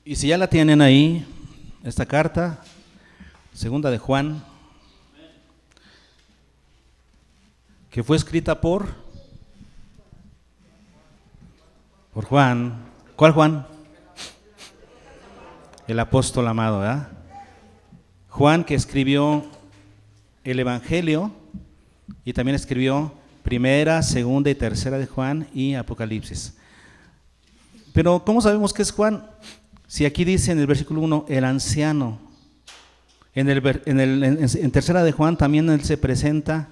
Y si ya la tienen ahí, esta carta, segunda de Juan, que fue escrita por Juan. ¿Cuál Juan? El apóstol amado, ¿verdad? Juan, que escribió el Evangelio y también escribió Primera, Segunda y Tercera de Juan y Apocalipsis. Pero ¿cómo sabemos que es Juan? Si aquí dice en el versículo 1, el anciano. En Tercera de Juan también él se presenta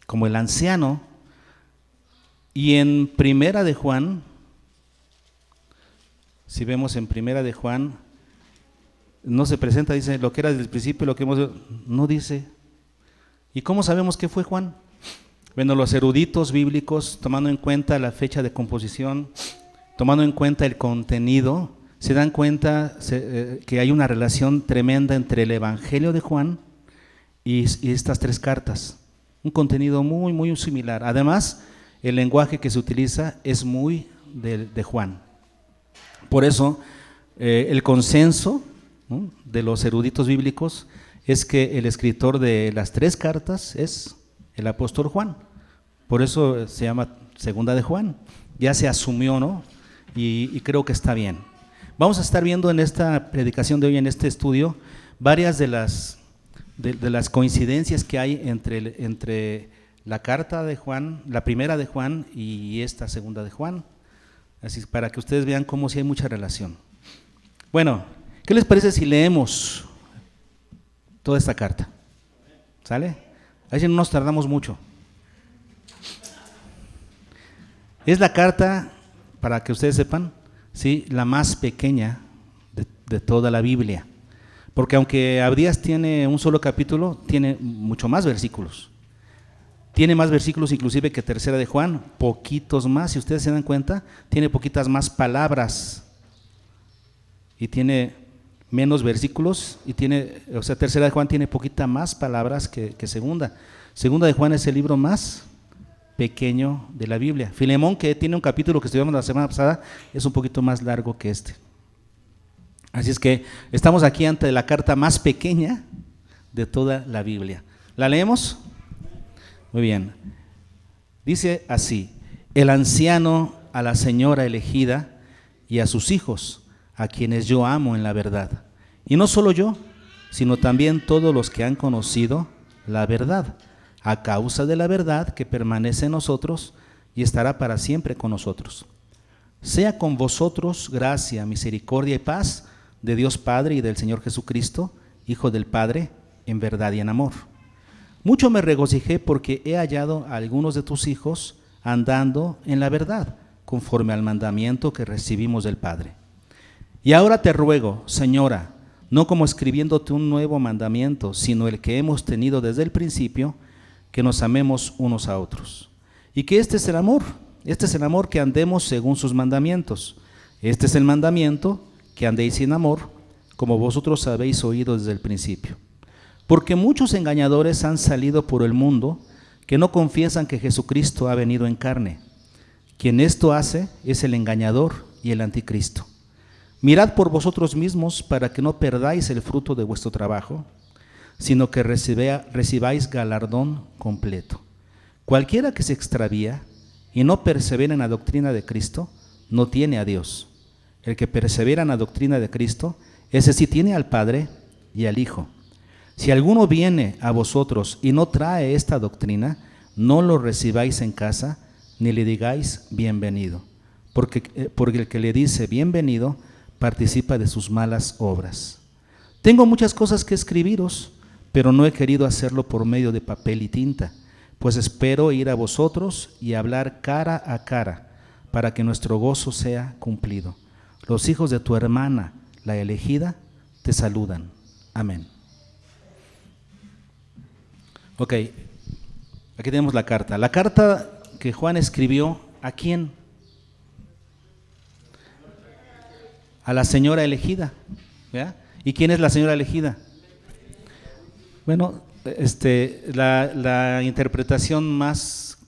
como el anciano. Y en Primera de Juan, si vemos en Primera de Juan, no se presenta, dice lo que era desde el principio, lo que hemos, no dice. ¿Y cómo sabemos que fue Juan? Bueno, los eruditos bíblicos, tomando en cuenta la fecha de composición, tomando en cuenta el contenido, se dan cuenta que hay una relación tremenda entre el Evangelio de Juan y estas tres cartas. Un contenido muy, muy similar. Además, el lenguaje que se utiliza es muy de Juan. Por eso, el consenso, ¿no?, de los eruditos bíblicos es que el escritor de las tres cartas es el apóstol Juan. Por eso se llama Segunda de Juan. Ya se asumió, ¿no? Y creo que está bien. Vamos a estar viendo en esta predicación de hoy, en este estudio, varias de las coincidencias que hay entre la carta de Juan, la primera de Juan y esta segunda de Juan. Así para que ustedes vean cómo sí hay mucha relación. Bueno, ¿qué les parece si leemos toda esta carta? ¿Sale? Ahí sí no nos tardamos mucho. Es la carta, para que ustedes sepan, ¿sí?, la más pequeña de toda la Biblia. Porque aunque Abdías tiene un solo capítulo, tiene mucho más versículos. Tiene más versículos inclusive que Tercera de Juan, poquitos más, si ustedes se dan cuenta, tiene poquitas más palabras y tiene menos versículos y Tercera de Juan tiene poquita más palabras que Segunda. Segunda de Juan es el libro más pequeño de la Biblia. Filemón, que tiene un capítulo que estudiamos la semana pasada, es un poquito más largo que este. Así es que estamos aquí ante la carta más pequeña de toda la Biblia. ¿La leemos? Muy bien. Dice así: el anciano a la señora elegida y a sus hijos, a quienes yo amo en la verdad. Y no solo yo, sino también todos los que han conocido la verdad, a causa de la verdad que permanece en nosotros y estará para siempre con nosotros. Sea con vosotros gracia, misericordia y paz de Dios Padre y del Señor Jesucristo, Hijo del Padre, en verdad y en amor. Mucho me regocijé porque he hallado a algunos de tus hijos andando en la verdad, conforme al mandamiento que recibimos del Padre. Y ahora te ruego, Señora, no como escribiéndote un nuevo mandamiento, sino el que hemos tenido desde el principio, que nos amemos unos a otros. Y que este es el amor que andemos según sus mandamientos. Este es el mandamiento, que andéis sin amor, como vosotros habéis oído desde el principio. Porque muchos engañadores han salido por el mundo, que no confiesan que Jesucristo ha venido en carne. Quien esto hace es el engañador y el anticristo. Mirad por vosotros mismos para que no perdáis el fruto de vuestro trabajo, sino que recibáis galardón completo. Cualquiera que se extravía y no persevera en la doctrina de Cristo, no tiene a Dios. El que persevera en la doctrina de Cristo, ese sí tiene al Padre y al Hijo. Si alguno viene a vosotros y no trae esta doctrina, no lo recibáis en casa, ni le digáis bienvenido, porque el que le dice bienvenido participa de sus malas obras. Tengo muchas cosas que escribiros, pero no he querido hacerlo por medio de papel y tinta, pues espero ir a vosotros y hablar cara a cara, para que nuestro gozo sea cumplido. Los hijos de tu hermana, la elegida, te saludan. Amén. Ok, aquí tenemos la carta. La carta que Juan escribió, ¿a quién? A la señora elegida. ¿Ya? ¿Y quién es la señora elegida? Bueno, la interpretación más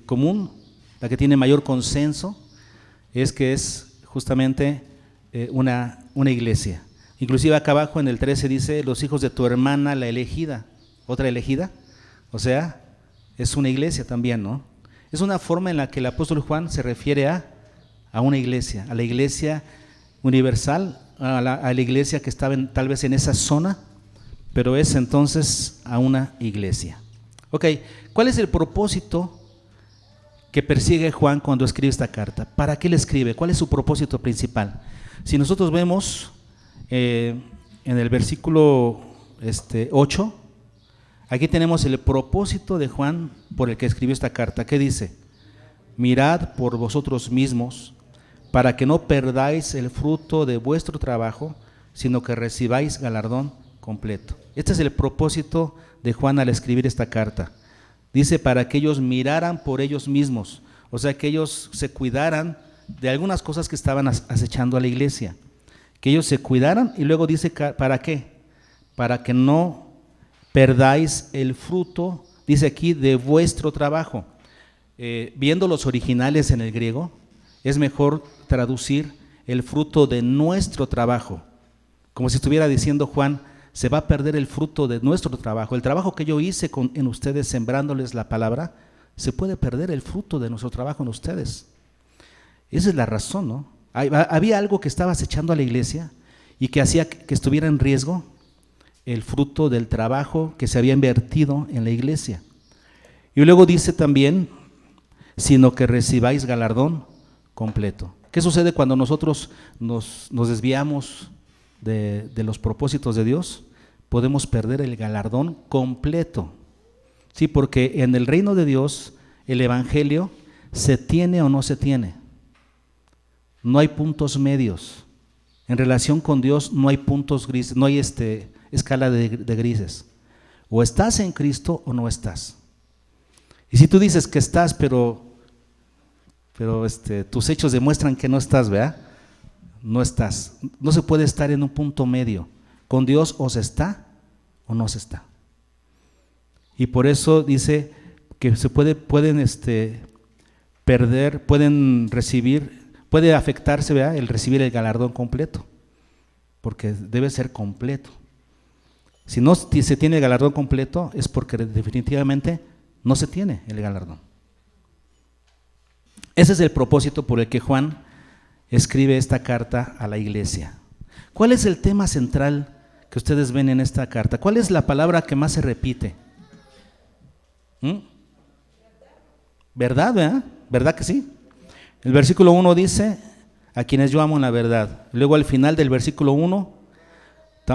común, la que tiene mayor consenso, es que es justamente una iglesia. Inclusive acá abajo en el 13 dice, los hijos de tu hermana la elegida, otra elegida, o sea, es una iglesia también, ¿no? Es una forma en la que el apóstol Juan se refiere a una iglesia, a la iglesia universal, a la iglesia que estaba tal vez en esa zona, pero es entonces a una iglesia. Ok, ¿cuál es el propósito que persigue Juan cuando escribe esta carta? ¿Para qué le escribe? ¿Cuál es su propósito principal? Si nosotros vemos en el versículo 8, aquí tenemos el propósito de Juan por el que escribió esta carta. ¿Qué dice? Mirad por vosotros mismos, para que no perdáis el fruto de vuestro trabajo, sino que recibáis galardón completo. Este es el propósito de Juan al escribir esta carta. Dice, para que ellos miraran por ellos mismos, o sea, que ellos se cuidaran de algunas cosas que estaban acechando a la iglesia, que ellos se cuidaran, y luego dice, ¿para qué? Para que no perdáis el fruto, dice aquí, de vuestro trabajo. Viendo los originales en el griego, es mejor traducir el fruto de nuestro trabajo, como si estuviera diciendo Juan, se va a perder el fruto de nuestro trabajo. El trabajo que yo hice en ustedes sembrándoles la palabra, se puede perder el fruto de nuestro trabajo en ustedes. Esa es la razón, ¿no? Había algo que estaba acechando a la iglesia y que hacía que estuviera en riesgo el fruto del trabajo que se había invertido en la iglesia. Y luego dice también, sino que recibáis galardón completo. ¿Qué sucede cuando nosotros nos desviamos de los propósitos de Dios? Podemos perder el galardón completo. Sí, porque en el reino de Dios, el evangelio se tiene o no se tiene. No hay puntos medios. En relación con Dios no hay puntos grises, no hay escala de grises. O estás en Cristo o no estás. Y si tú dices que estás, pero tus hechos demuestran que no estás, ¿verdad? No estás. No se puede estar en un punto medio. Con Dios o se está o no se está. Y por eso dice que pueden perder, pueden recibir, puede afectarse, ¿verdad? El recibir el galardón completo, porque debe ser completo. Si no se tiene el galardón completo es porque definitivamente no se tiene el galardón. Ese es el propósito por el que Juan escribe esta carta a la iglesia. ¿Cuál es el tema central que ustedes ven en esta carta? ¿Cuál es la palabra que más se repite? ¿Verdad, verdad? ¿Verdad que sí? El versículo 1 dice, a quienes yo amo en la verdad. Luego al final del versículo 1,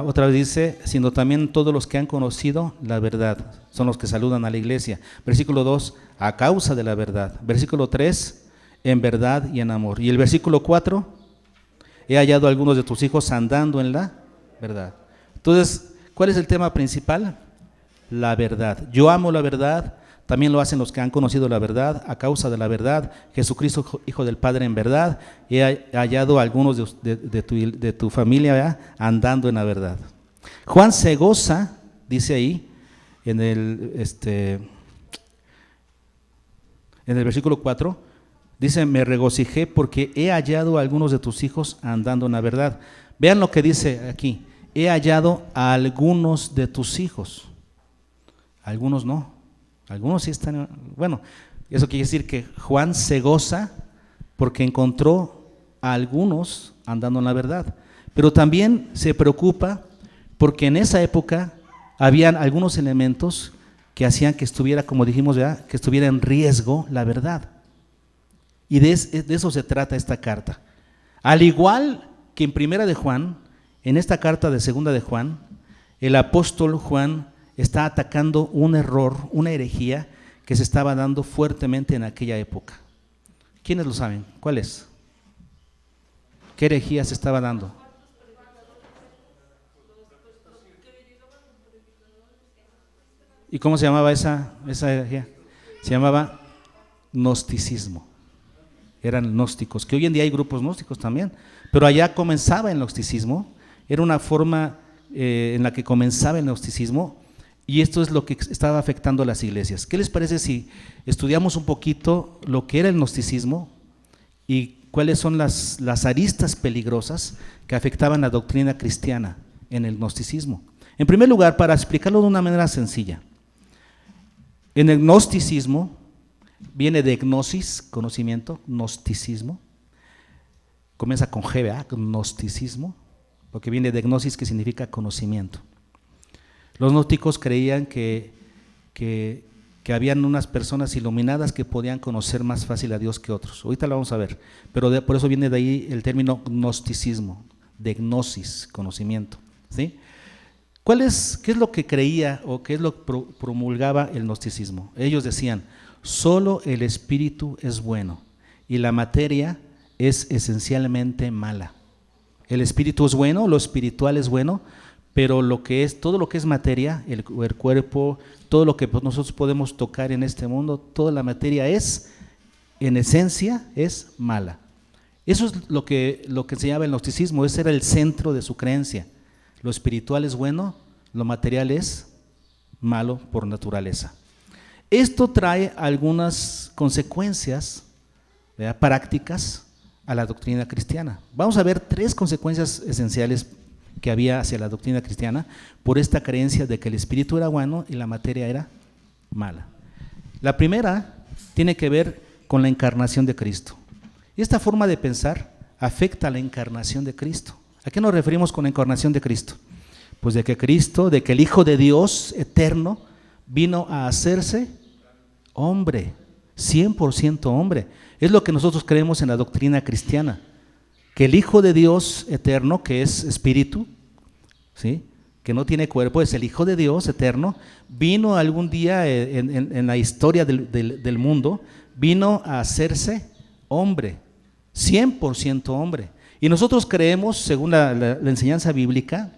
otra vez dice, sino también todos los que han conocido la verdad, son los que saludan a la iglesia. Versículo 2, a causa de la verdad. Versículo 3, en verdad y en amor. Y el versículo 4, he hallado a algunos de tus hijos andando en la verdad. Entonces, ¿cuál es el tema principal? La verdad. Yo amo la verdad, también lo hacen los que han conocido la verdad, a causa de la verdad. Jesucristo, Hijo del Padre, en verdad. He hallado a algunos de tu familia, ¿verdad? Andando en la verdad. Juan se goza, dice ahí, en el versículo 4, dice, me regocijé porque he hallado a algunos de tus hijos andando en la verdad. Vean lo que dice aquí, he hallado a algunos de tus hijos. Algunos no, algunos sí están, bueno, eso quiere decir que Juan se goza porque encontró a algunos andando en la verdad, pero también se preocupa porque en esa época habían algunos elementos que hacían que estuviera, como dijimos ya, que estuviera en riesgo la verdad. Y de eso se trata esta carta. Al igual que en Primera de Juan, en esta carta de Segunda de Juan, el apóstol Juan está atacando un error, una herejía que se estaba dando fuertemente en aquella época. ¿Quiénes lo saben? ¿Cuál es? ¿Qué herejía se estaba dando? ¿Y cómo se llamaba esa herejía? Se llamaba gnosticismo. Eran gnósticos, que hoy en día hay grupos gnósticos también, pero allá comenzaba el gnosticismo, era una forma en la que comenzaba el gnosticismo, y esto es lo que estaba afectando a las iglesias. ¿Qué les parece si estudiamos un poquito lo que era el gnosticismo y cuáles son las aristas peligrosas que afectaban la doctrina cristiana en el gnosticismo. En primer lugar, para explicarlo de una manera sencilla, en el gnosticismo viene de gnosis, conocimiento, gnosticismo, comienza con G, ¿verdad? Gnosticismo, porque viene de gnosis, que significa conocimiento. Los gnósticos creían que habían unas personas iluminadas que podían conocer más fácil a Dios que otros. Ahorita lo vamos a ver, pero por eso viene de ahí el término gnosticismo, de gnosis, conocimiento, ¿sí? ¿Qué es lo que creía o qué es lo que promulgaba el gnosticismo? Ellos decían, solo el espíritu es bueno y la materia es esencialmente mala. El espíritu es bueno, lo espiritual es bueno, pero todo lo que es materia, el cuerpo, todo lo que nosotros podemos tocar en este mundo, toda la materia en esencia, es mala. Eso es lo que enseñaba el gnosticismo, ese era el centro de su creencia. Lo espiritual es bueno, lo material es malo por naturaleza. Esto trae algunas consecuencias, ¿verdad?, prácticas a la doctrina cristiana. Vamos a ver 3 consecuencias esenciales que había hacia la doctrina cristiana por esta creencia de que el espíritu era bueno y la materia era mala. La primera tiene que ver con la encarnación de Cristo. Y esta forma de pensar afecta a la encarnación de Cristo. ¿A qué nos referimos con la encarnación de Cristo? Pues de que el Hijo de Dios eterno vino a hacerse hombre, 100% hombre. Es lo que nosotros creemos en la doctrina cristiana, que el Hijo de Dios eterno, que es espíritu, ¿sí?, que no tiene cuerpo, es el Hijo de Dios eterno, vino algún día en la historia del mundo, vino a hacerse hombre, 100% hombre. Y nosotros creemos, según la enseñanza bíblica,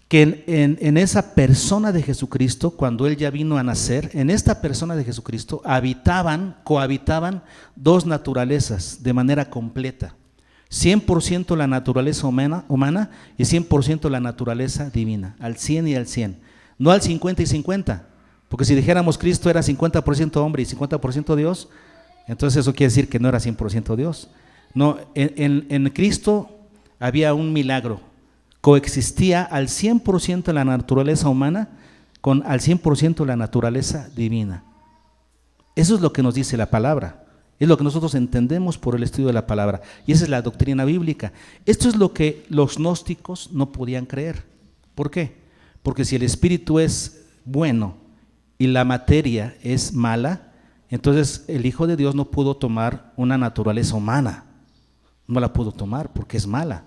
que en esa persona de Jesucristo, cuando Él ya vino a nacer, en esta persona de Jesucristo cohabitaban 2 naturalezas de manera completa. 100% la naturaleza humana y 100% la naturaleza divina, al 100 y al 100, no al 50 y 50, porque si dijéramos Cristo era 50% hombre y 50% Dios, entonces eso quiere decir que no era 100% Dios. No, en Cristo había un milagro, coexistía al 100% la naturaleza humana con al 100% la naturaleza divina. Eso es lo que nos dice la palabra. Es lo que nosotros entendemos por el estudio de la palabra. Y esa es la doctrina bíblica. Esto es lo que los gnósticos no podían creer. ¿Por qué? Porque si el espíritu es bueno y la materia es mala, entonces el Hijo de Dios no pudo tomar una naturaleza humana. No la pudo tomar porque es mala.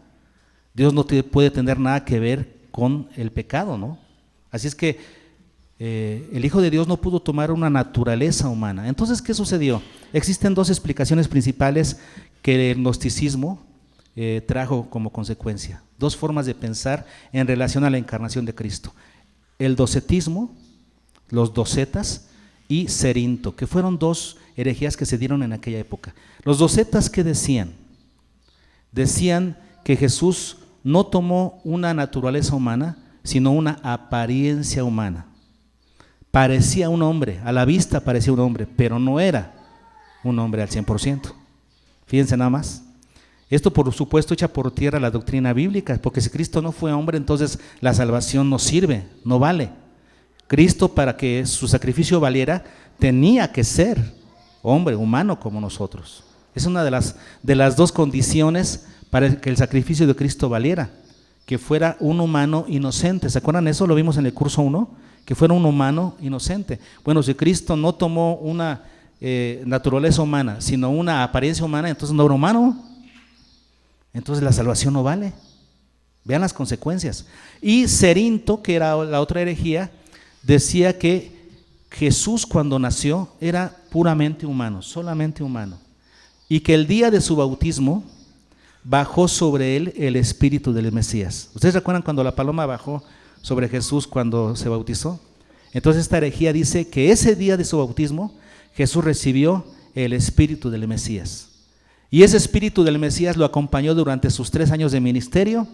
Dios no puede tener nada que ver con el pecado, ¿no? Así es que el Hijo de Dios no pudo tomar una naturaleza humana. Entonces, ¿qué sucedió? Existen 2 explicaciones principales que el gnosticismo trajo como consecuencia. 2 formas de pensar en relación a la encarnación de Cristo. El docetismo, los docetas, y Cerinto, que fueron 2 herejías que se dieron en aquella época. Los docetas, ¿qué decían? Decían que Jesús no tomó una naturaleza humana, sino una apariencia humana. Parecía un hombre, a la vista parecía un hombre, pero no era un hombre al 100%. Fíjense nada más. Esto por supuesto echa por tierra la doctrina bíblica, porque si Cristo no fue hombre, entonces la salvación no sirve, no vale. Cristo, para que su sacrificio valiera, tenía que ser hombre, humano como nosotros. Es una de las 2 condiciones para que el sacrificio de Cristo valiera, que fuera un humano inocente. ¿Se acuerdan eso? Lo vimos en el curso 1, que fuera un humano inocente. Bueno, si Cristo no tomó una naturaleza humana, sino una apariencia humana, entonces no era humano. Entonces la salvación no vale. Vean las consecuencias. Y Cerinto, que era la otra herejía, decía que Jesús cuando nació era puramente humano, solamente humano. Y que el día de su bautismo bajó sobre él el espíritu del Mesías. ¿Ustedes recuerdan cuando la paloma bajó sobre Jesús cuando se bautizó? Entonces esta herejía dice que ese día de su bautismo Jesús recibió el espíritu del Mesías. Y ese espíritu del Mesías lo acompañó durante sus 3 años de ministerio,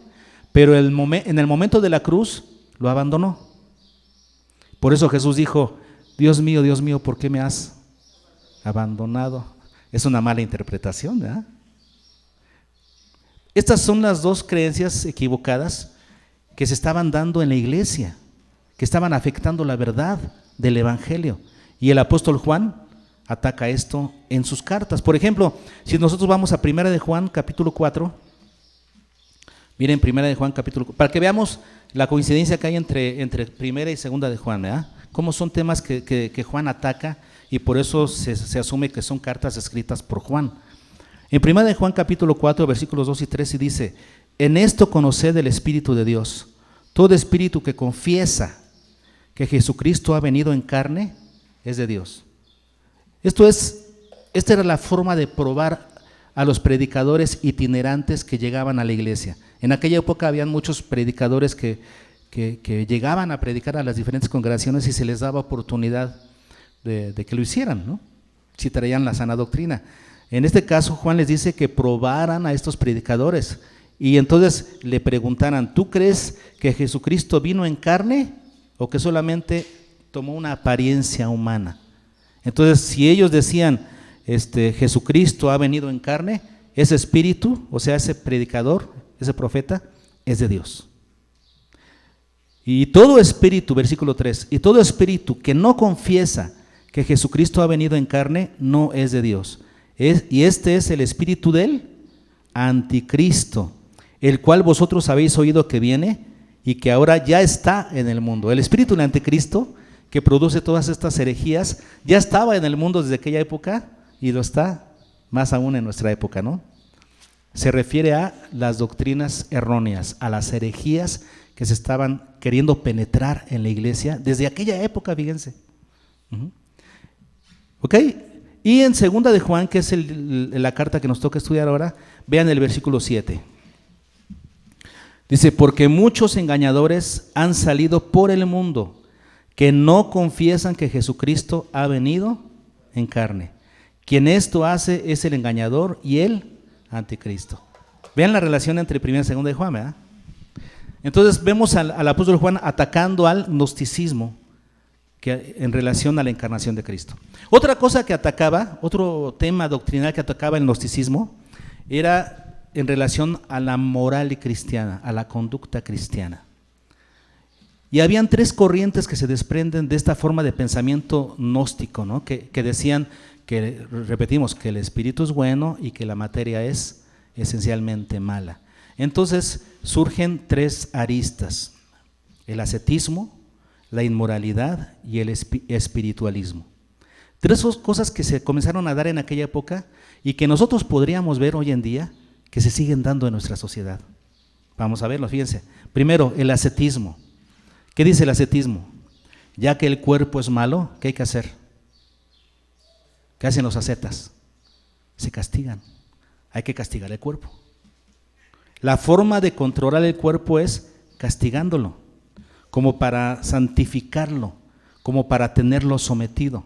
pero en el momento de la cruz lo abandonó. Por eso Jesús dijo: Dios mío, ¿por qué me has abandonado? Es una mala interpretación, ¿verdad? Estas son las dos creencias equivocadas que se estaban dando en la iglesia, que estaban afectando la verdad del evangelio. Y el apóstol Juan ataca esto en sus cartas. Por ejemplo, si nosotros vamos a 1 de Juan capítulo 4, miren 1 de Juan capítulo 4, para que veamos la coincidencia que hay entre 1 y 2 de Juan, ¿verdad? Cómo son temas que Juan ataca, y por eso se asume que son cartas escritas por Juan. En 1 de Juan capítulo 4, versículos 2 y 3, y dice: en esto conoced el Espíritu de Dios. Todo espíritu que confiesa que Jesucristo ha venido en carne es de Dios. Esta era la forma de probar a los predicadores itinerantes que llegaban a la iglesia. En aquella época habían muchos predicadores que llegaban a predicar a las diferentes congregaciones y se les daba oportunidad de que lo hicieran, ¿no? Si traían la sana doctrina. En este caso, Juan les dice que probaran a estos predicadores y entonces le preguntaran: ¿tú crees que Jesucristo vino en carne o que solamente tomó una apariencia humana? Entonces, si ellos decían Jesucristo ha venido en carne, ese espíritu, o sea, ese predicador, ese profeta, es de Dios. Y todo espíritu, versículo 3, y todo espíritu que no confiesa que Jesucristo ha venido en carne, no es de Dios. Y este es el espíritu del anticristo, el cual vosotros habéis oído que viene y que ahora ya está en el mundo. El espíritu del anticristo, que produce todas estas herejías, ya estaba en el mundo desde aquella época y lo está más aún en nuestra época, ¿no? Se refiere a las doctrinas erróneas, a las herejías que se estaban queriendo penetrar en la iglesia desde aquella época, fíjense. ¿Ok? Y en 2 de Juan, que es la carta que nos toca estudiar ahora, vean el versículo 7. Dice: porque muchos engañadores han salido por el mundo, que no confiesan que Jesucristo ha venido en carne. Quien esto hace es el engañador y el anticristo. Vean la relación entre 1 y 2 de Juan, ¿verdad? Entonces vemos al apóstol Juan atacando al gnosticismo en relación a la encarnación de Cristo. Otra cosa que atacaba, otro tema doctrinal que atacaba el gnosticismo, era en relación a la moral cristiana, a la conducta cristiana. Y habían tres corrientes que se desprenden de esta forma de pensamiento gnóstico, ¿no? Que decían que, repetimos, que el espíritu es bueno y que la materia es esencialmente mala. Entonces surgen tres aristas: el ascetismo, la inmoralidad y el espiritualismo. Tres cosas que se comenzaron a dar en aquella época y que nosotros podríamos ver hoy en día que se siguen dando en nuestra sociedad. Vamos a verlo, fíjense. Primero, el ascetismo. ¿Qué dice el ascetismo? Ya que el cuerpo es malo, ¿qué hay que hacer? ¿Qué hacen los ascetas? Se castigan. Hay que castigar el cuerpo. La forma de controlar el cuerpo es castigándolo, como para santificarlo, como para tenerlo sometido.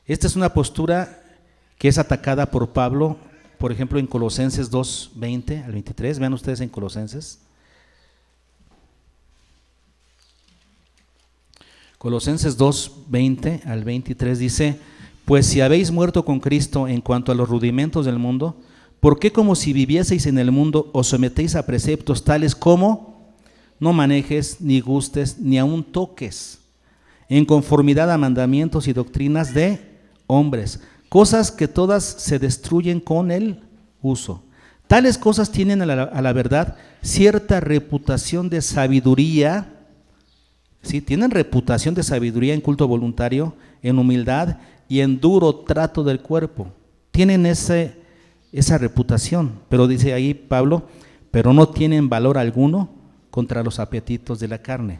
Esta es una postura que es atacada por Pablo, por ejemplo, en Colosenses 2, 20 al 23. Vean ustedes en Colosenses. Colosenses 2, 20 al 23 dice: pues si habéis muerto con Cristo en cuanto a los rudimentos del mundo, ¿por qué como si vivieseis en el mundo os sometéis a preceptos tales como no manejes, ni gustes, ni aun toques, en conformidad a mandamientos y doctrinas de hombres, cosas que todas se destruyen con el uso? Tales cosas tienen a la verdad cierta reputación de sabiduría, ¿sí? Tienen reputación de sabiduría en culto voluntario, en humildad y en duro trato del cuerpo. Tienen esa reputación, pero dice ahí Pablo, pero no tienen valor alguno contra los apetitos de la carne.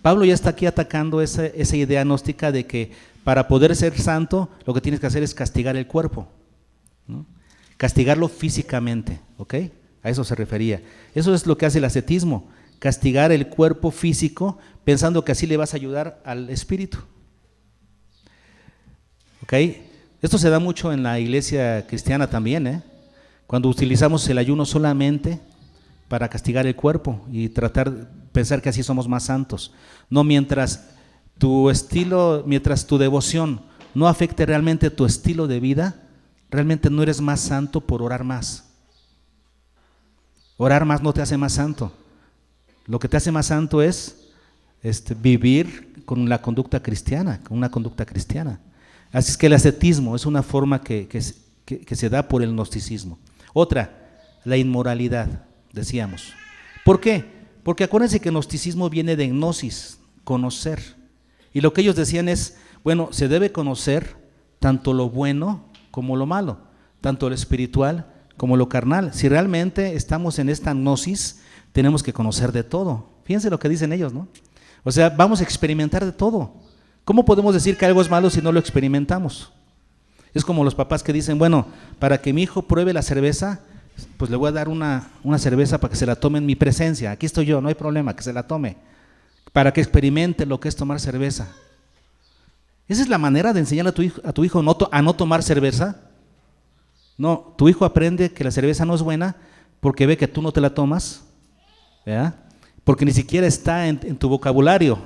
Pablo ya está aquí atacando esa idea gnóstica de que para poder ser santo lo que tienes que hacer es castigar el cuerpo, ¿no? Castigarlo físicamente, ¿ok? A eso se refería. Eso es lo que hace el ascetismo, castigar el cuerpo físico pensando que así le vas a ayudar al espíritu. ¿Ok? Esto se da mucho en la iglesia cristiana también, cuando utilizamos el ayuno solamente para castigar el cuerpo y pensar que así somos más santos. No, mientras tu devoción no afecte realmente tu estilo de vida, realmente no eres más santo por orar más. Orar más no te hace más santo. Lo que te hace más santo es vivir con la conducta cristiana, con una conducta cristiana. Así es que el ascetismo es una forma que se da por el gnosticismo. Otra, la inmoralidad, decíamos. ¿Por qué? Porque acuérdense que el gnosticismo viene de gnosis, conocer. Y lo que ellos decían es, bueno, se debe conocer tanto lo bueno como lo malo, tanto lo espiritual como lo carnal. Si realmente estamos en esta gnosis, tenemos que conocer de todo. Fíjense lo que dicen ellos, ¿no? O sea, vamos a experimentar de todo. ¿Cómo podemos decir que algo es malo si no lo experimentamos? Es como los papás que dicen, bueno, para que mi hijo pruebe la cerveza, pues le voy a dar una cerveza para que se la tome en mi presencia. Aquí estoy yo, no hay problema, que se la tome. Para que experimente lo que es tomar cerveza. ¿Esa es la manera de enseñar a tu hijo a no tomar cerveza? No, tu hijo aprende que la cerveza no es buena porque ve que tú no te la tomas, ¿verdad? Porque ni siquiera está en tu vocabulario.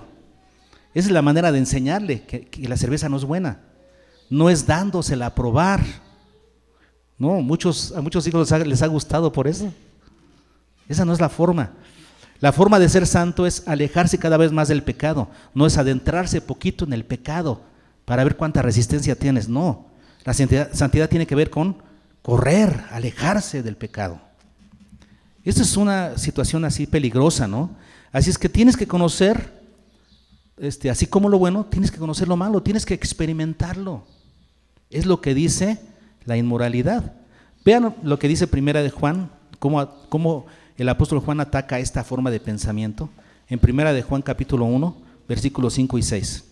Esa es la manera de enseñarle que la cerveza no es buena. No es dándosela a probar. No, a muchos hijos les ha gustado por eso. Esa no es la forma. La forma de ser santo es alejarse cada vez más del pecado. No es adentrarse poquito en el pecado para ver cuánta resistencia tienes. No, la santidad tiene que ver con correr, alejarse del pecado. Esta es una situación así peligrosa, ¿no? Así es que tienes que conocer, así como lo bueno, tienes que conocer lo malo, tienes que experimentarlo. Es lo que dice la inmoralidad. Vean lo que dice Primera de Juan, cómo el apóstol Juan ataca esta forma de pensamiento. En Primera de Juan capítulo 1, versículos 5 y 6.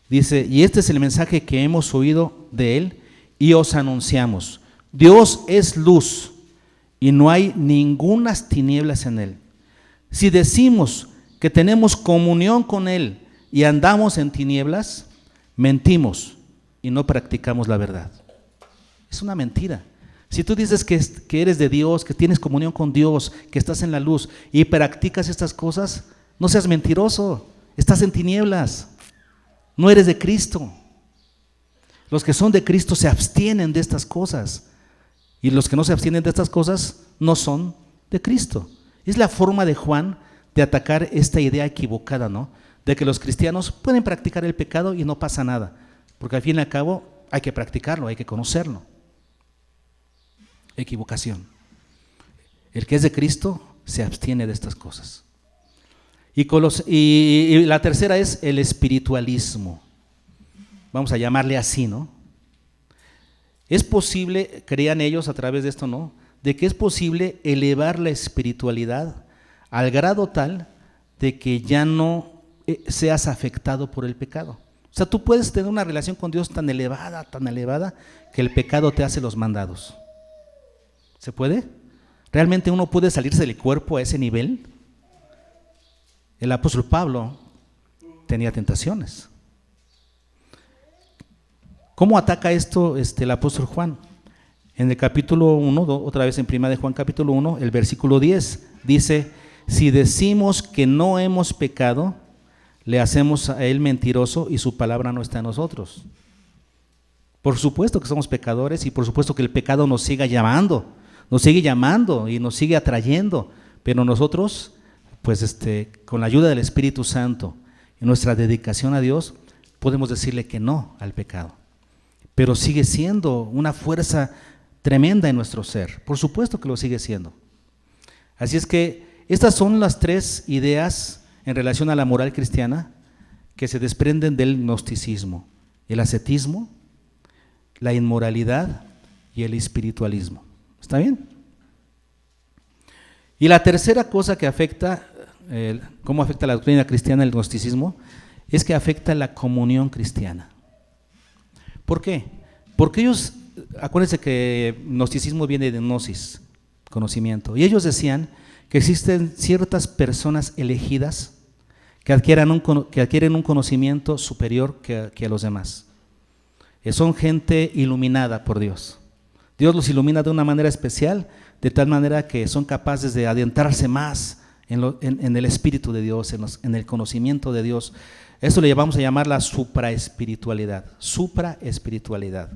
Dice, y este es el mensaje que hemos oído de él y os anunciamos. Dios es luz y no hay ningunas tinieblas en él. Si decimos que tenemos comunión con él y andamos en tinieblas, mentimos y no practicamos la verdad. Es una mentira. Si tú dices que eres de Dios, que tienes comunión con Dios, que estás en la luz y practicas estas cosas, no seas mentiroso, estás en tinieblas, no eres de Cristo. Los que son de Cristo se abstienen de estas cosas y los que no se abstienen de estas cosas no son de Cristo. Es la forma de Juan de atacar esta idea equivocada, ¿no? De que los cristianos pueden practicar el pecado y no pasa nada, porque al fin y al cabo hay que practicarlo, hay que conocerlo. Equivocación. El que es de Cristo se abstiene de estas cosas. Y la tercera es el espiritualismo. Vamos a llamarle así, ¿no? Es posible, creían ellos a través de esto, ¿no? De que es posible elevar la espiritualidad al grado tal de que ya no seas afectado por el pecado. O sea, tú puedes tener una relación con Dios tan elevada, que el pecado te hace los mandados. ¿Se puede? ¿Realmente uno puede salirse del cuerpo a ese nivel? El apóstol Pablo tenía tentaciones. ¿Cómo ataca esto el apóstol Juan? En el capítulo 1, otra vez en Primera de Juan capítulo 1, el versículo 10, dice, si decimos que no hemos pecado, le hacemos a él mentiroso y su palabra no está en nosotros. Por supuesto que somos pecadores y por supuesto que el pecado nos sigue llamando y nos sigue atrayendo, pero nosotros, pues con la ayuda del Espíritu Santo y nuestra dedicación a Dios, podemos decirle que no al pecado. Pero sigue siendo una fuerza tremenda en nuestro ser, por supuesto que lo sigue siendo. Así es que estas son las tres ideas en relación a la moral cristiana que se desprenden del gnosticismo: el ascetismo, la inmoralidad y el espiritualismo. ¿Está bien? Y la tercera cosa que afecta, cómo afecta la doctrina cristiana el gnosticismo, es que afecta la comunión cristiana. ¿Por qué? Porque ellos, acuérdense que gnosticismo viene de gnosis, conocimiento, y ellos decían que existen ciertas personas elegidas que adquieren un conocimiento superior que a los demás. Son gente iluminada por Dios. Dios los ilumina de una manera especial, de tal manera que son capaces de adentrarse más en el Espíritu de Dios, en el conocimiento de Dios. Esto le vamos a llamar la supraespiritualidad. Supraespiritualidad.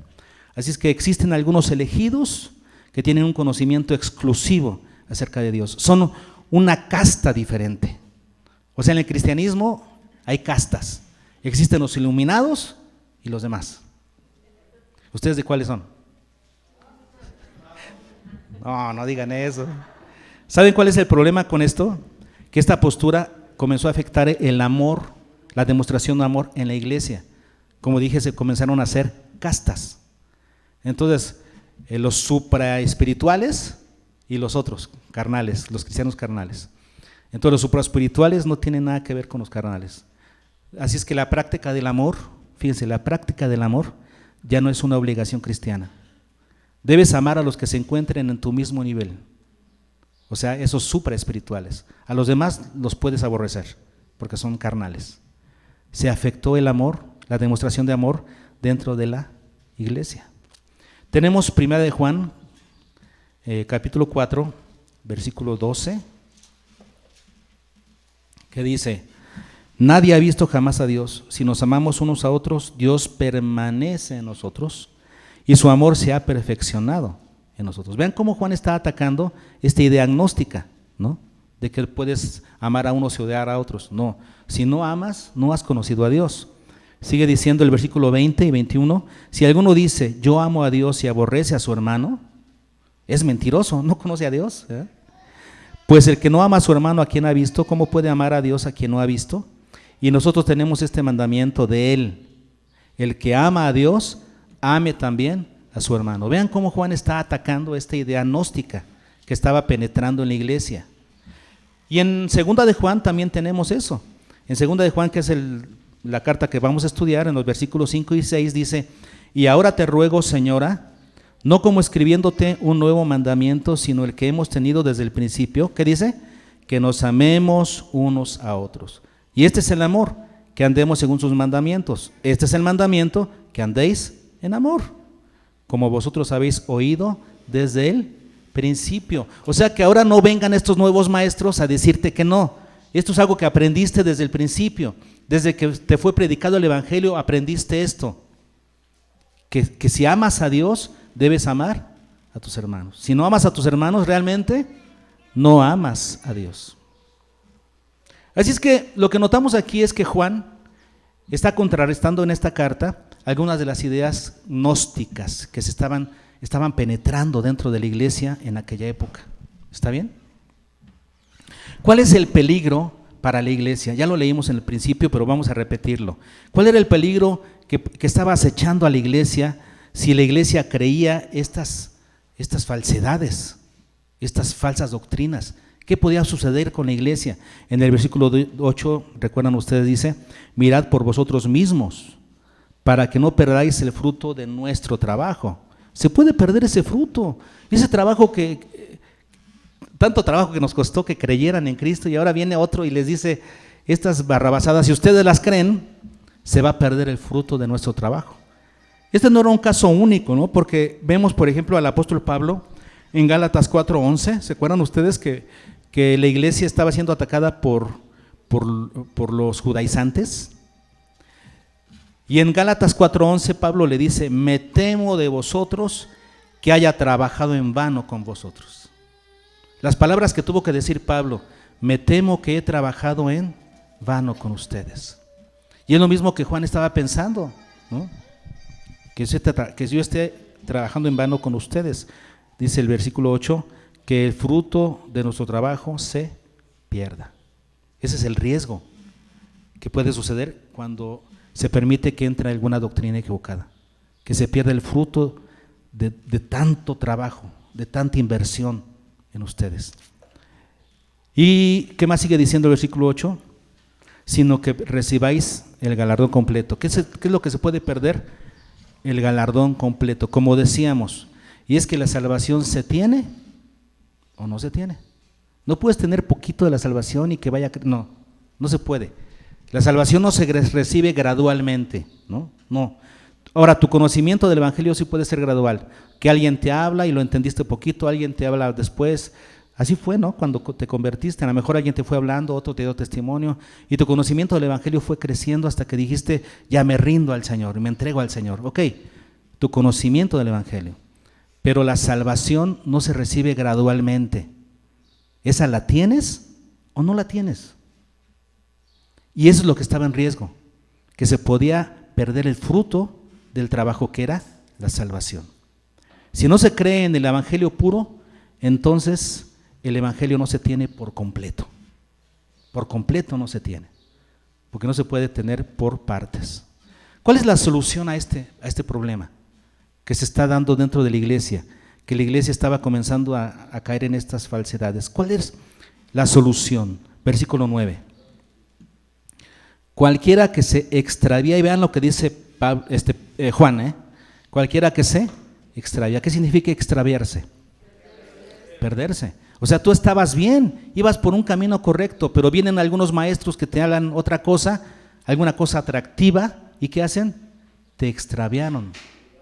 Así es que existen algunos elegidos que tienen un conocimiento exclusivo acerca de Dios. Son una casta diferente. O sea, en el cristianismo hay castas. Existen los iluminados y los demás. ¿Ustedes de cuáles son? No, no digan eso. ¿Saben cuál es el problema con esto? Que esta postura comenzó a afectar el amor, la demostración de amor en la iglesia. Como dije, se comenzaron a hacer castas. Entonces, los supraespirituales y los otros, carnales, los cristianos carnales. Entonces, los supraespirituales no tienen nada que ver con los carnales. Así es que la práctica del amor, fíjense, la práctica del amor ya no es una obligación cristiana. Debes amar a los que se encuentren en tu mismo nivel. O sea, esos supraespirituales. A los demás los puedes aborrecer porque son carnales. Se afectó el amor, la demostración de amor dentro de la iglesia. Tenemos 1 de Juan, capítulo 4, versículo 12, que dice: nadie ha visto jamás a Dios. Si nos amamos unos a otros, Dios permanece en nosotros y su amor se ha perfeccionado en nosotros. Vean cómo Juan está atacando esta idea gnóstica, ¿no? De que puedes amar a unos y odiar a otros. No, si no amas, no has conocido a Dios. Sigue diciendo el versículo 20 y 21, si alguno dice, yo amo a Dios y aborrece a su hermano, es mentiroso, no conoce a Dios. Pues el que no ama a su hermano a quien ha visto, ¿cómo puede amar a Dios a quien no ha visto? Y nosotros tenemos este mandamiento de él: el que ama a Dios, ame también a su hermano. Vean cómo Juan está atacando esta idea gnóstica que estaba penetrando en la iglesia. Y en 2 de Juan también tenemos eso. En 2 de Juan, que es la carta que vamos a estudiar, en los versículos 5 y 6 dice: y ahora te ruego, señora, no como escribiéndote un nuevo mandamiento, sino el que hemos tenido desde el principio. ¿Qué dice? Que nos amemos unos a otros. Y este es el amor, que andemos según sus mandamientos. Este es el mandamiento, que andéis en amor, como vosotros habéis oído desde el principio. O sea, que ahora no vengan estos nuevos maestros a decirte que no. Esto es algo que aprendiste desde el principio. Desde que te fue predicado el evangelio, aprendiste esto. Que si amas a Dios, debes amar a tus hermanos. Si no amas a tus hermanos, realmente no amas a Dios. Así es que lo que notamos aquí es que Juan está contrarrestando en esta carta algunas de las ideas gnósticas que estaban penetrando dentro de la iglesia en aquella época. ¿Está bien? ¿Cuál es el peligro para la iglesia? Ya lo leímos en el principio, pero vamos a repetirlo. ¿Cuál era el peligro que estaba acechando a la iglesia si la iglesia creía estas falsedades, estas falsas doctrinas? ¿Qué podía suceder con la iglesia? En el versículo 8, recuerdan ustedes, dice: mirad por vosotros mismos, para que no perdáis el fruto de nuestro trabajo. Se puede perder ese fruto, ese trabajo tanto trabajo que nos costó que creyeran en Cristo, y ahora viene otro y les dice estas barrabasadas. Si ustedes las creen, se va a perder el fruto de nuestro trabajo. Este no era un caso único, ¿no? Porque vemos, por ejemplo, al apóstol Pablo en Gálatas 4:11. ¿Se acuerdan ustedes que la iglesia estaba siendo atacada por los judaizantes? Y en Gálatas 4:11 Pablo le dice: me temo de vosotros que haya trabajado en vano con vosotros. Las palabras que tuvo que decir Pablo: me temo que he trabajado en vano con ustedes. Y es lo mismo que Juan estaba pensando, ¿no? Que yo esté trabajando en vano con ustedes. Dice el versículo 8, que el fruto de nuestro trabajo se pierda. Ese es el riesgo que puede suceder cuando se permite que entre alguna doctrina equivocada, que se pierda el fruto de tanto trabajo, de tanta inversión en ustedes. ¿Y qué más sigue diciendo el versículo 8? Sino que recibáis el galardón completo. ¿Qué es lo que se puede perder? El galardón completo, como decíamos. Y es que la salvación se tiene o no se tiene. No puedes tener poquito de la salvación y que vaya, no se puede. La salvación no se recibe gradualmente, no. Ahora, tu conocimiento del evangelio sí puede ser gradual, que alguien te habla y lo entendiste poquito, alguien te habla después. Así fue, ¿no? Cuando te convertiste, a lo mejor alguien te fue hablando, otro te dio testimonio, y tu conocimiento del evangelio fue creciendo hasta que dijiste: ya me rindo al Señor, me entrego al Señor. Ok, tu conocimiento del Evangelio. Pero la salvación no se recibe gradualmente. ¿Esa la tienes o no la tienes? Y eso es lo que estaba en riesgo, que se podía perder el fruto del trabajo que era la salvación. Si no se cree en el Evangelio puro, entonces el Evangelio no se tiene por completo. Por completo no se tiene, porque no se puede tener por partes. ¿Cuál es la solución a este problema que se está dando dentro de la iglesia? Que la iglesia estaba comenzando a caer en estas falsedades. ¿Cuál es la solución? Versículo 9. Cualquiera que se extravía, y vean lo que dice Juan, cualquiera que se extravía. ¿Qué significa extraviarse? Perderse. O sea, tú estabas bien, ibas por un camino correcto, pero vienen algunos maestros que te hablan otra cosa, alguna cosa atractiva, ¿y qué hacen? Te extraviaron,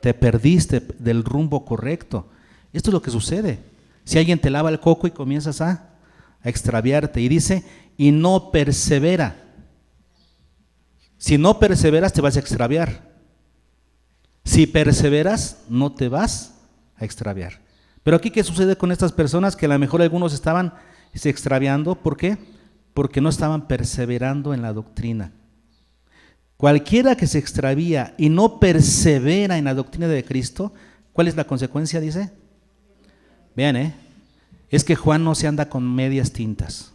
te perdiste del rumbo correcto. Esto es lo que sucede. Si alguien te lava el coco y comienzas a extraviarte, y dice, y no persevera. Si no perseveras, te vas a extraviar. Si perseveras, no te vas a extraviar. Pero aquí, ¿qué sucede con estas personas? Que a lo mejor algunos estaban se extraviando. ¿Por qué? Porque no estaban perseverando en la doctrina. Cualquiera que se extravía y no persevera en la doctrina de Cristo, ¿cuál es la consecuencia? Dice, vean, es que Juan no se anda con medias tintas.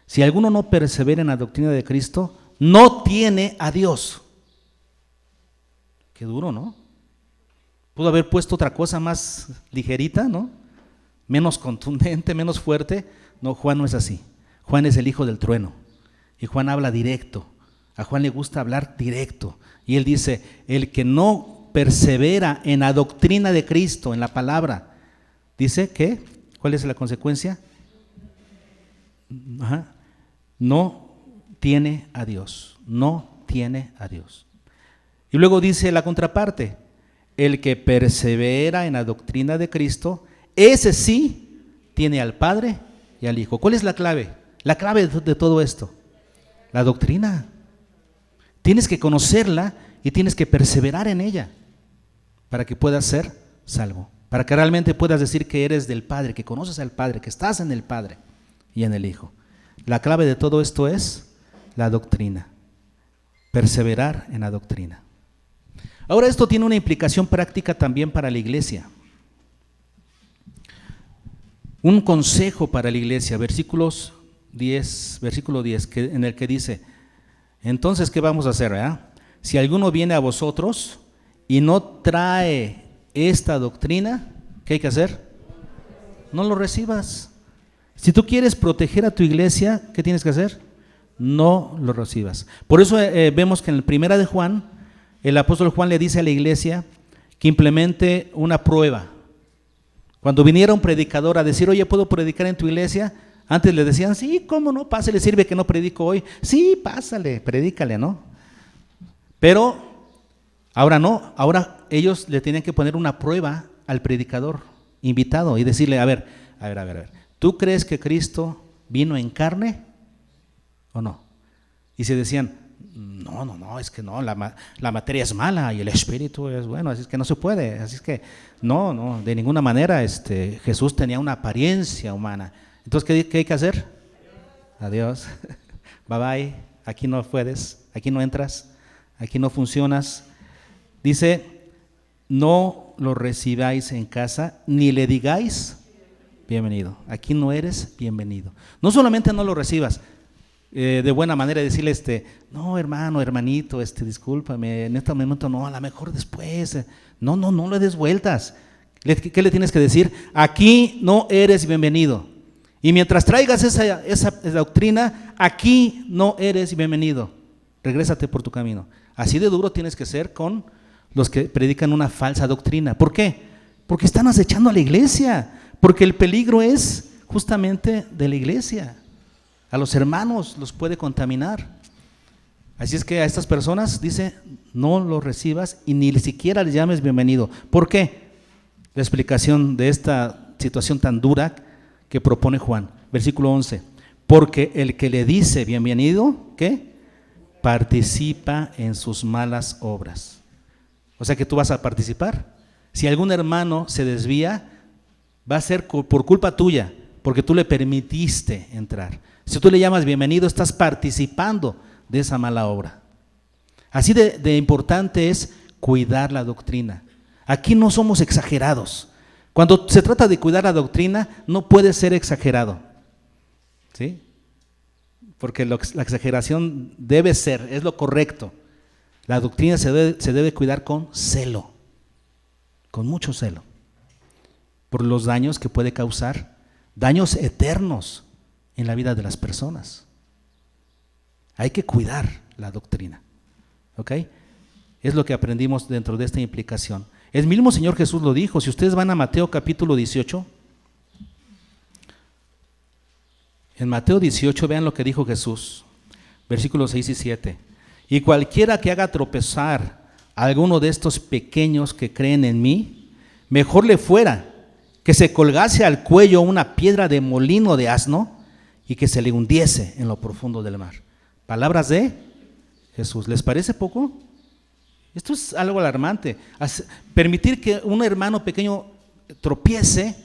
Si alguno no persevera en la doctrina de Cristo, no tiene a Dios. Qué duro, ¿no? Pudo haber puesto otra cosa más ligerita, ¿no? Menos contundente, menos fuerte. No, Juan no es así. Juan es el hijo del trueno. Y Juan habla directo. A Juan le gusta hablar directo. Y él dice, el que no persevera en la doctrina de Cristo, en la palabra, dice que, ¿cuál es la consecuencia? No tiene a Dios. No tiene a Dios. Y luego dice la contraparte, el que persevera en la doctrina de Cristo, ese sí tiene al Padre y al Hijo. ¿Cuál es la clave? La clave de todo esto, la doctrina. Tienes que conocerla y tienes que perseverar en ella para que puedas ser salvo, para que realmente puedas decir que eres del Padre, que conoces al Padre, que estás en el Padre y en el Hijo. La clave de todo esto es la doctrina, perseverar en la doctrina. Ahora, esto tiene una implicación práctica también para la iglesia. Un consejo para la iglesia, versículo 10, en el que dice, entonces, ¿qué vamos a hacer? Si alguno viene a vosotros y no trae esta doctrina, ¿qué hay que hacer? No lo recibas. Si tú quieres proteger a tu iglesia, ¿qué tienes que hacer? No lo recibas. Por eso vemos que en la primera de Juan, el apóstol Juan le dice a la iglesia que implemente una prueba. Cuando viniera un predicador a decir, oye, ¿puedo predicar en tu iglesia? Antes le decían, sí, ¿cómo no? Pásale, sirve que no predico hoy. Sí, pásale, predícale, ¿no? Pero ahora no, ahora ellos le tenían que poner una prueba al predicador invitado y decirle, a ver, ¿tú crees que Cristo vino en carne o no? Y se decían, no, es que no, la materia es mala y el espíritu es bueno, así es que no se puede, así es que no, de ninguna manera Jesús tenía una apariencia humana. Entonces, ¿qué hay que hacer? Adiós, bye, aquí no puedes, aquí no entras, aquí no funcionas. Dice, no lo recibáis en casa, ni le digáis bienvenido. Aquí no eres bienvenido. No solamente no lo recibas, de buena manera decirle, no, hermano, hermanito, discúlpame, en este momento no, a lo mejor después, no le des vueltas. ¿Qué le tienes que decir? Aquí no eres bienvenido. Y mientras traigas esa doctrina, aquí no eres bienvenido. Regrésate por tu camino. Así de duro tienes que ser con los que predican una falsa doctrina. ¿Por qué? Porque están acechando a la iglesia, porque el peligro es justamente de la iglesia. A los hermanos los puede contaminar. Así es que a estas personas dice, no los recibas y ni siquiera les llames bienvenido. ¿Por qué? La explicación de esta situación tan dura que propone Juan. Versículo 11. Porque el que le dice bienvenido, ¿qué? Participa en sus malas obras. O sea que tú vas a participar. Si algún hermano se desvía, va a ser por culpa tuya, porque tú le permitiste entrar. Si tú le llamas bienvenido, estás participando de esa mala obra. Así de importante es cuidar la doctrina. Aquí no somos exagerados. Cuando se trata de cuidar la doctrina, no puede ser exagerado, ¿sí? Porque la exageración debe ser, es lo correcto. La doctrina se debe cuidar con celo, con mucho celo, por los daños que puede causar, daños eternos en la vida de las personas. Hay que cuidar la doctrina, ¿ok? Es lo que aprendimos dentro de esta implicación. El mismo Señor Jesús lo dijo. Si ustedes van a Mateo capítulo 18, en Mateo 18 vean lo que dijo Jesús, versículos 6 y 7. Y cualquiera que haga tropezar a alguno de estos pequeños que creen en mí, mejor le fuera que se colgase al cuello una piedra de molino de asno y que se le hundiese en lo profundo del mar. Palabras de Jesús. ¿Les parece poco? Esto es algo alarmante. Permitir que un hermano pequeño tropiece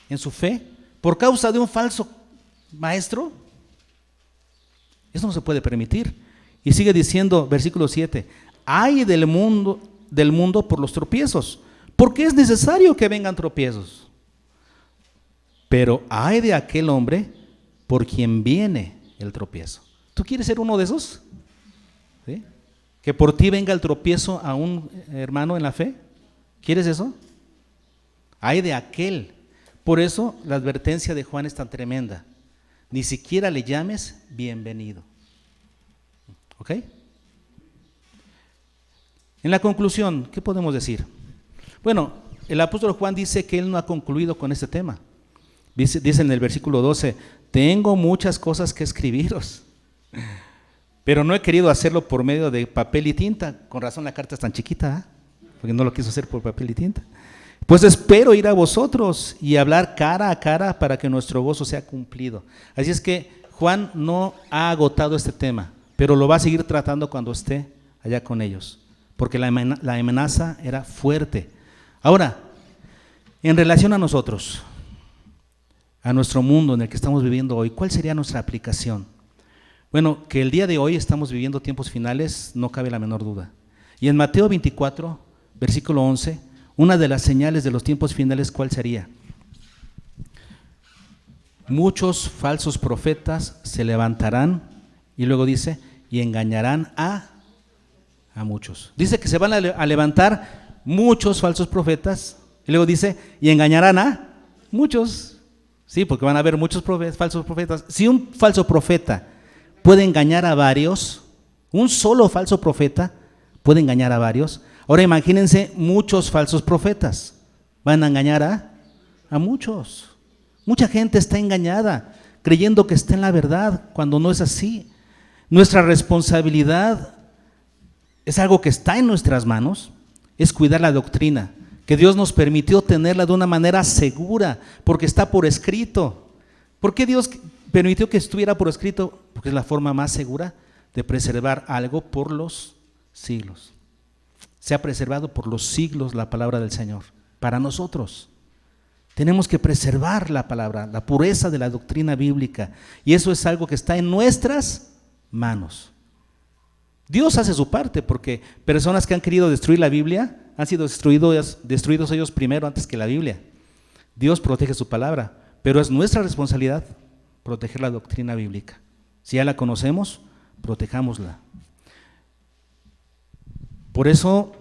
en su fe por causa de un falso maestro, eso no se puede permitir. Y sigue diciendo, versículo 7, ay del mundo por los tropiezos, porque es necesario que vengan tropiezos. Pero ay de aquel hombre por quien viene el tropiezo. ¿Tú quieres ser uno de esos? ¿Sí? Que por ti venga el tropiezo a un hermano en la fe. ¿Quieres eso? Ay de aquel. Por eso la advertencia de Juan es tan tremenda. Ni siquiera le llames bienvenido. ¿Ok? En la conclusión, ¿qué podemos decir? Bueno, el apóstol Juan dice que él no ha concluido con este tema. Dice en el versículo 12, tengo muchas cosas que escribiros, pero no he querido hacerlo por medio de papel y tinta. Con razón la carta es tan chiquita, porque no lo quiso hacer por papel y tinta. Pues espero ir a vosotros y hablar cara a cara para que nuestro gozo sea cumplido. Así es que Juan no ha agotado este tema, pero lo va a seguir tratando cuando esté allá con ellos, porque la amenaza era fuerte. Ahora, en relación a nosotros, a nuestro mundo en el que estamos viviendo hoy, ¿cuál sería nuestra aplicación? Bueno, que el día de hoy estamos viviendo tiempos finales, no cabe la menor duda. Y en Mateo 24, versículo 11, una de las señales de los tiempos finales, ¿cuál sería? Muchos falsos profetas se levantarán, y luego dice, y engañarán a muchos. Dice que se van a levantar muchos falsos profetas, y luego dice, y engañarán a muchos. Sí, porque van a haber muchos falsos profetas. Si un falso profeta puede engañar a varios, un solo falso profeta puede engañar a varios. Ahora imagínense muchos falsos profetas. Van a engañar a muchos. Mucha gente está engañada, creyendo que está en la verdad, cuando no es así. Nuestra responsabilidad es algo que está en nuestras manos, es cuidar la doctrina, que Dios nos permitió tenerla de una manera segura, porque está por escrito. ¿Por qué Dios permitió que estuviera por escrito? Porque es la forma más segura de preservar algo por los siglos. Se ha preservado por los siglos la palabra del Señor. Para nosotros tenemos que preservar la palabra, la pureza de la doctrina bíblica, y eso es algo que está en nuestras manos. Dios hace su parte, porque personas que han querido destruir la Biblia han sido destruidos ellos primero antes que la Biblia. Dios protege su palabra, pero es nuestra responsabilidad proteger la doctrina bíblica. Si ya la conocemos, protejámosla. Por eso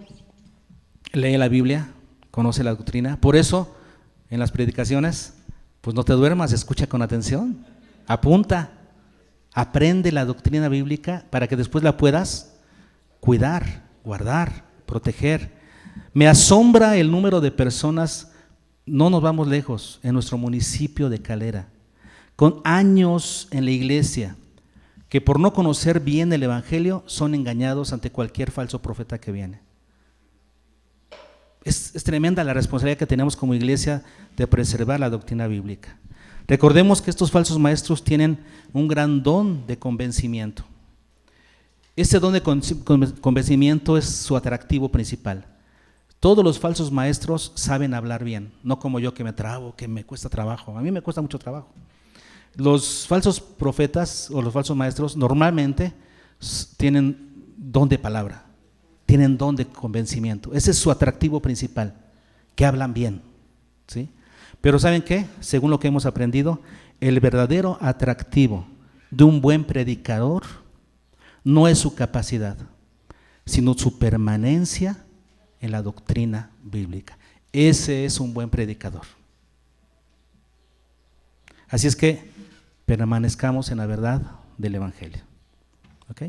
lee la Biblia, conoce la doctrina. Por eso en las predicaciones, pues no te duermas, escucha con atención, apunta, aprende la doctrina bíblica para que después la puedas cuidar, guardar, proteger. Me asombra el número de personas, no nos vamos lejos, en nuestro municipio de Calera, con años en la iglesia, que por no conocer bien el evangelio son engañados ante cualquier falso profeta que viene. Es tremenda la responsabilidad que tenemos como iglesia de preservar la doctrina bíblica. Recordemos que estos falsos maestros tienen un gran don de convencimiento. Este don de convencimiento es su atractivo principal. Todos los falsos maestros saben hablar bien, no como yo que me trabo, que me cuesta trabajo. A mí me cuesta mucho trabajo. Los falsos profetas o los falsos maestros normalmente tienen don de palabra, tienen don de convencimiento. Ese es su atractivo principal, que hablan bien, ¿sí? Pero ¿saben qué? Según lo que hemos aprendido, el verdadero atractivo de un buen predicador no es su capacidad, sino su permanencia en la doctrina bíblica. Ese es un buen predicador. Así es que permanezcamos en la verdad del Evangelio. ¿Ok?